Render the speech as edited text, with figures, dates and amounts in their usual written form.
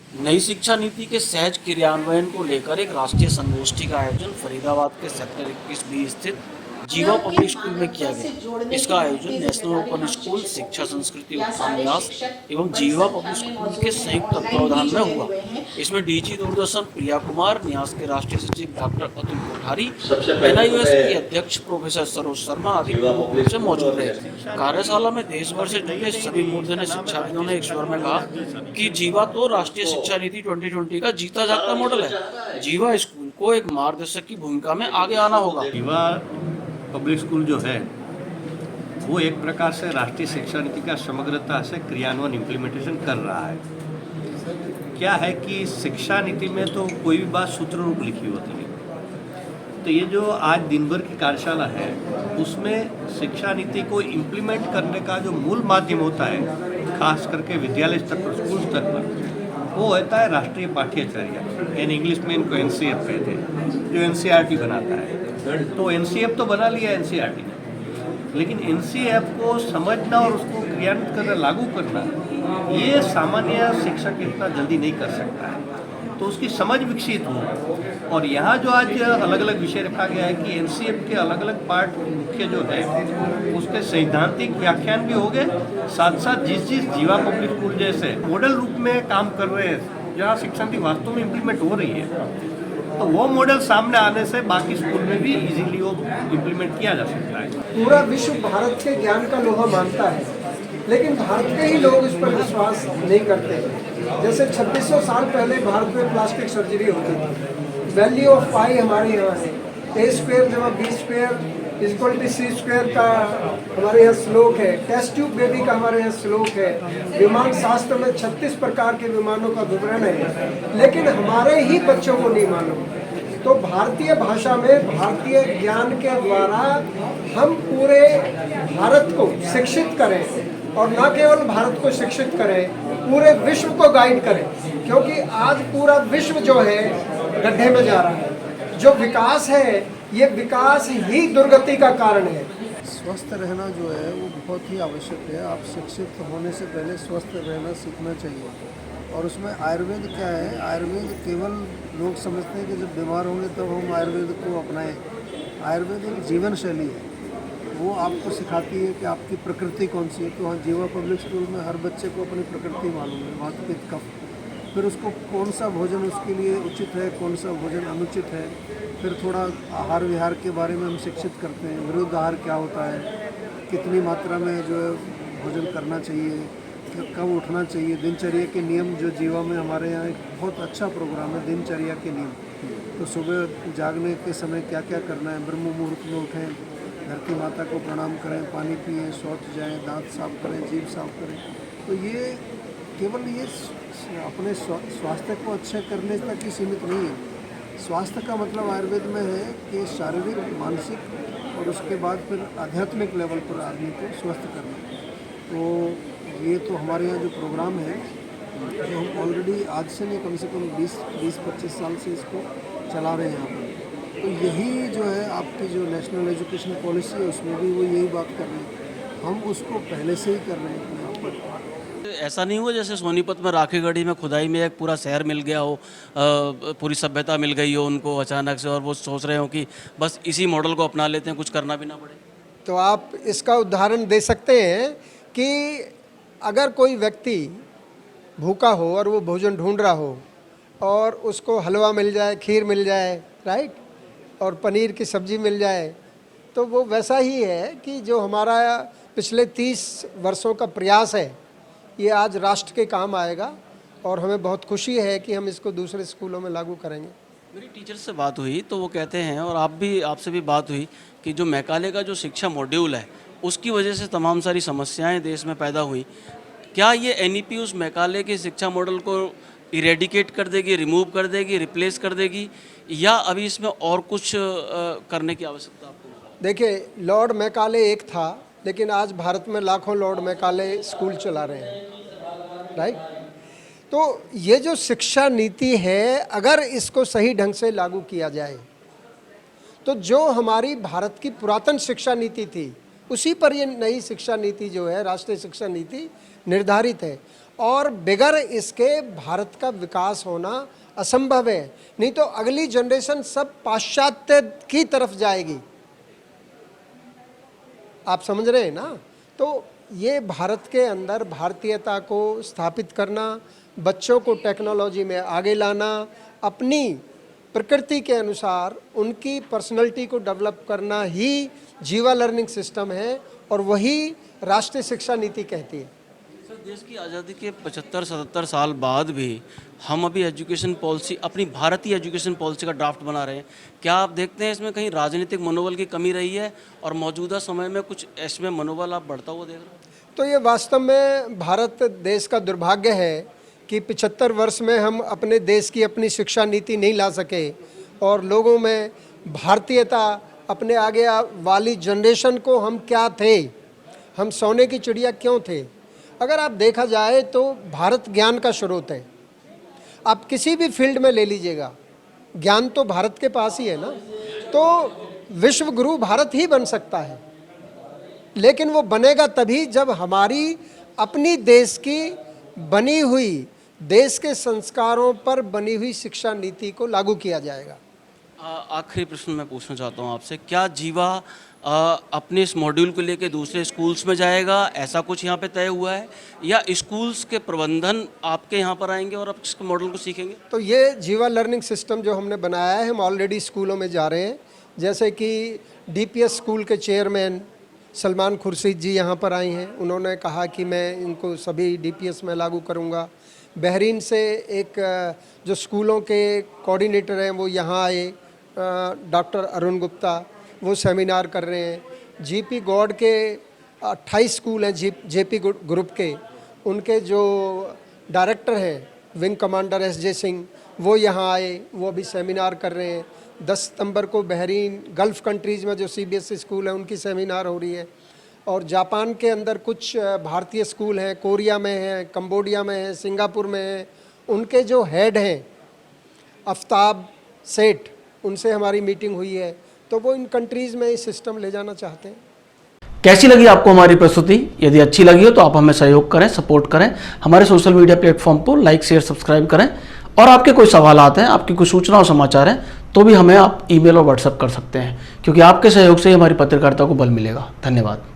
नई शिक्षा नीति के सहज क्रियान्वयन को लेकर एक राष्ट्रीय संगोष्ठी का आयोजन फरीदाबाद के सेक्टर 21B स्थित जीवा न पब्लिक इन स्कूल में किया मान्यता से गया। जोड़ने की इसका आयोजन नौकरी नेशनल जिम्मेदारी ओपन हम स्कूल सबकी शिक्षा होगी। संस्कृति क्या उत्थान सारे न्यास शिक्षक एवं बड़ी जीवा संख्या पब्लिक में स्कूल के मौजूद हैं, संयुक्त ऑनलाइन भी तत्वावधान में जुड़े हुआ। हुए हैं। इसमें डीजी दूरदर्शन प्रिया कुमार, न्यास के राष्ट्रीय सचिव डॉक्टर अतुल कोठारी, सबसे पहले तो एनआईओएस की मैं अध्यक्ष प्रोफेसर सरोज शर्मा आदि जीवा प्रमुख रूप पब्लिक से स्कूल मौजूद और रहे। शिक्षा कार्यशाला में देश भर से जुड़े सभी मूर्धन्य शिक्षाविदों ने एक स्वर में कहा कि जीवा तो राष्ट्रीय शिक्षा नीति 2020 का जीता जागता मॉडल है। जीवा स्कूल को एक मार्गदर्शक की भूमिका में आगे आना होगा। जीवा पब्लिक स्कूल जो है वो एक प्रकार से राष्ट्रीय शिक्षा नीति का समग्रता से क्रियान्वयन इम्प्लीमेंटेशन कर रहा है। क्या है कि शिक्षा नीति में तो कोई भी बात सूत्र रूप लिखी होती है, तो ये जो आज दिन भर की कार्यशाला है उसमें शिक्षा नीति को इम्प्लीमेंट करने का जो मूल माध्यम होता है, खास करके विद्यालय स्तर पर, स्कूल स्तर पर, वो होता है राष्ट्रीय पाठ्यचर्या, यानी इंग्लिश में इनको एनसीएफ कहते हैं, जो एनसीईआरटी बनाता है। तो एनसीएफ तो बना लिया एनसीईआरटी ने, लेकिन एनसीएफ को समझना और उसको क्रियान्वित करना, लागू करना, ये सामान्य शिक्षक इतना जल्दी नहीं कर सकता है। तो उसकी समझ विकसित हो। और यहाँ जो आज अलग अलग विषय रखा गया है कि एनसीएफ के अलग अलग पार्ट मुख्य जो है उसके सैद्धांतिक व्याख्यान भी हो गए, साथ साथ जिस जीवा पब्लिक स्कूल जैसे मॉडल रूप में काम कर रहे हैं, जहाँ शिक्षा नीति वास्तव में इम्प्लीमेंट हो रही है, तो वो मॉडल सामने आने से बाकी स्कूल में भी इजीली वो इम्प्लीमेंट किया जा सकता है। पूरा विश्व भारत के ज्ञान का लोहा मानता है, लेकिन भारत के ही लोग इस पर विश्वास नहीं करते। जैसे 2600 साल पहले भारत में प्लास्टिक सर्जरी होती थी। वैल्यू ऑफ पाई हमारे यहाँ है, ए स्क्वायर जमा B square equal to C square का हमारे यहाँ श्लोक है। टेस्ट ट्यूब बेबी का हमारे यहाँ श्लोक है। विमान शास्त्र में 36 प्रकार के विमानों का विवरण है, लेकिन हमारे ही बच्चों को नहीं मालूम। तो भारतीय भाषा में भारतीय ज्ञान के द्वारा हम पूरे भारत को शिक्षित करें, और न केवल भारत को शिक्षित करें, पूरे विश्व को गाइड करें, क्योंकि आज पूरा विश्व जो है गड्ढे में जा रहा है। जो विकास है, ये विकास ही दुर्गति का कारण है। स्वस्थ रहना जो है वो बहुत ही आवश्यक है। आप शिक्षित होने से पहले स्वस्थ रहना सीखना चाहिए। और उसमें आयुर्वेद क्या है, आयुर्वेद केवल लोग समझते हैं कि जब बीमार होंगे तब तो हम आयुर्वेद को अपनाएं। आयुर्वेद एक जीवन शैली है, वो आपको सिखाती है कि आपकी प्रकृति कौन सी है। तो हाँ, जीवा पब्लिक स्कूल में हर बच्चे को अपनी प्रकृति मालूम है, वात पित्त कफ। फिर उसको कौन सा भोजन उसके लिए उचित है, कौन सा भोजन अनुचित है। फिर थोड़ा आहार विहार के बारे में हम शिक्षित करते हैं, विरुद्ध आहार क्या होता है, कितनी मात्रा में जो है भोजन करना चाहिए, कब उठना चाहिए, दिनचर्या के नियम। जो जीवा में हमारे यहाँ एक बहुत अच्छा प्रोग्राम है, दिनचर्या के नियम। तो सुबह जागने के समय क्या क्या करना है, ब्रह्म मुहूर्त में उठें, धरती माता को प्रणाम करें, पानी पिएं, शौच जाएं, दांत साफ करें, जीभ साफ करें। तो ये केवल ये अपने स्वास्थ्य को अच्छा करने तक ही सीमित नहीं है। स्वास्थ्य का मतलब आयुर्वेद में है कि शारीरिक, मानसिक और उसके बाद फिर आध्यात्मिक लेवल पर आदमी को स्वस्थ करना। तो ये तो हमारे यहाँ जो प्रोग्राम है, जो हम ऑलरेडी आज से नहीं, कम से कम 20-25 साल से इसको चला रहे हैं यहाँ पर। तो यही जो है आपकी जो नेशनल एजुकेशन पॉलिसी है, उसमें भी वो यही बात कर रहे हैं। हम उसको पहले से ही कर रहे हैं अपने यहाँ पर। ऐसा नहीं हुआ जैसे सोनीपत में राखीगढ़ी में खुदाई में एक पूरा शहर मिल गया हो, पूरी सभ्यता मिल गई हो उनको अचानक से, और वो सोच रहे हो कि बस इसी मॉडल को अपना लेते हैं, कुछ करना भी ना पड़े। तो आप इसका उदाहरण दे सकते हैं कि अगर कोई व्यक्ति भूखा हो और वो भोजन ढूंढ रहा हो, और उसको हलवा मिल जाए, खीर मिल जाए, राइट, और पनीर की सब्ज़ी मिल जाए, तो वो वैसा ही है कि जो हमारा पिछले 30 वर्षों का प्रयास है, ये आज राष्ट्र के काम आएगा। और हमें बहुत खुशी है कि हम इसको दूसरे स्कूलों में लागू करेंगे। मेरी टीचर से बात हुई तो वो कहते हैं, और आपसे भी बात हुई, कि जो मैकाले का जो शिक्षा मॉड्यूल है उसकी वजह से तमाम सारी समस्याएं देश में पैदा हुई। क्या ये एनईपी उस मैकाले के शिक्षा मॉडल को इरेडिकेट कर देगी, रिमूव कर देगी, रिप्लेस कर देगी, या अभी इसमें और कुछ करने की आवश्यकता आपको? देखिए, लॉर्ड मैकाले एक था, लेकिन आज भारत में लाखों लॉर्ड मैकाले स्कूल चला रहे हैं, राइट। तो ये जो शिक्षा नीति है, अगर इसको सही ढंग से लागू किया जाए तो जो हमारी भारत की पुरातन शिक्षा नीति थी, उसी पर ये नई शिक्षा नीति जो है, राष्ट्रीय शिक्षा नीति, निर्धारित है। और बगैर इसके भारत का विकास होना असंभव है। नहीं तो अगली जनरेशन सब पाश्चात्य की तरफ जाएगी। आप समझ रहे हैं ना? तो ये भारत के अंदर भारतीयता को स्थापित करना, बच्चों को टेक्नोलॉजी में आगे लाना, अपनी प्रकृति के अनुसार उनकी पर्सनैलिटी को डेवलप करना ही जीवा लर्निंग सिस्टम है और वही राष्ट्रीय शिक्षा नीति कहती है। सर, देश की आज़ादी के 75-77 साल बाद भी हम अभी एजुकेशन पॉलिसी, अपनी भारतीय एजुकेशन पॉलिसी का ड्राफ्ट बना रहे हैं। क्या आप देखते हैं इसमें कहीं राजनीतिक मनोबल की कमी रही है और मौजूदा समय में कुछ इसमें मनोबल आप बढ़ता हुआ देख रहे हैं? तो ये वास्तव में भारत देश का दुर्भाग्य है कि 75 वर्ष में हम अपने देश की अपनी शिक्षा नीति नहीं ला सके और लोगों में भारतीयता, अपने आगे वाली जनरेशन को हम क्या थे, हम सोने की चिड़िया क्यों थे। अगर आप देखा जाए तो भारत ज्ञान का स्रोत है। आप किसी भी फील्ड में ले लीजिएगा, ज्ञान तो भारत के पास ही है ना। तो विश्व गुरु भारत ही बन सकता है, लेकिन वो बनेगा तभी जब हमारी अपनी देश की बनी हुई, देश के संस्कारों पर बनी हुई शिक्षा नीति को लागू किया जाएगा। आखिरी प्रश्न मैं पूछना चाहता हूँ आपसे, क्या जीवा अपने इस मॉड्यूल को लेकर दूसरे स्कूल्स में जाएगा, ऐसा कुछ यहाँ पे तय हुआ है, या स्कूल्स के प्रबंधन आपके यहाँ पर आएंगे और आप इस मॉडल को सीखेंगे? तो ये जीवा लर्निंग सिस्टम जो हमने बनाया है, हम ऑलरेडी स्कूलों में जा रहे हैं। जैसे कि डीपीएस स्कूल के चेयरमैन सलमान खुर्शीद जी यहाँ पर आई हैं, उन्होंने कहा कि मैं इनको सभी डीपीएस में लागू करूँगा। बहरीन से एक जो स्कूलों के कोऑर्डिनेटर हैं वो यहाँ आए, डॉक्टर अरुण गुप्ता, वो सेमिनार कर रहे हैं। जीपी गॉड के 28 स्कूल हैं जेपी ग्रुप के, उनके जो डायरेक्टर हैं विंग कमांडर एसजे सिंह, वो यहाँ आए, वो अभी सेमिनार कर रहे हैं। 10 सितंबर को बहरीन, गल्फ़ कंट्रीज़ में जो सीबीएसई स्कूल है उनकी सेमिनार हो रही है। और जापान के अंदर कुछ भारतीय स्कूल हैं, कोरिया में हैं, कंबोडिया में हैं, सिंगापुर में हैं। उनके जो हेड हैं आफ्ताब सेठ, उनसे हमारी मीटिंग हुई है, तो वो इन कंट्रीज़ में ये सिस्टम ले जाना चाहते हैं। कैसी लगी आपको हमारी प्रस्तुति? यदि अच्छी लगी हो तो आप हमें सहयोग करें, सपोर्ट करें, हमारे सोशल मीडिया प्लेटफॉर्म पर लाइक, शेयर, सब्सक्राइब करें। और आपके कोई सवालात हैं, आपकी कोई सूचना और समाचार हैं, तो भी हमें आप ईमेल और व्हाट्सएप कर सकते हैं, क्योंकि आपके सहयोग से ही हमारी पत्रकारिता को बल मिलेगा। धन्यवाद।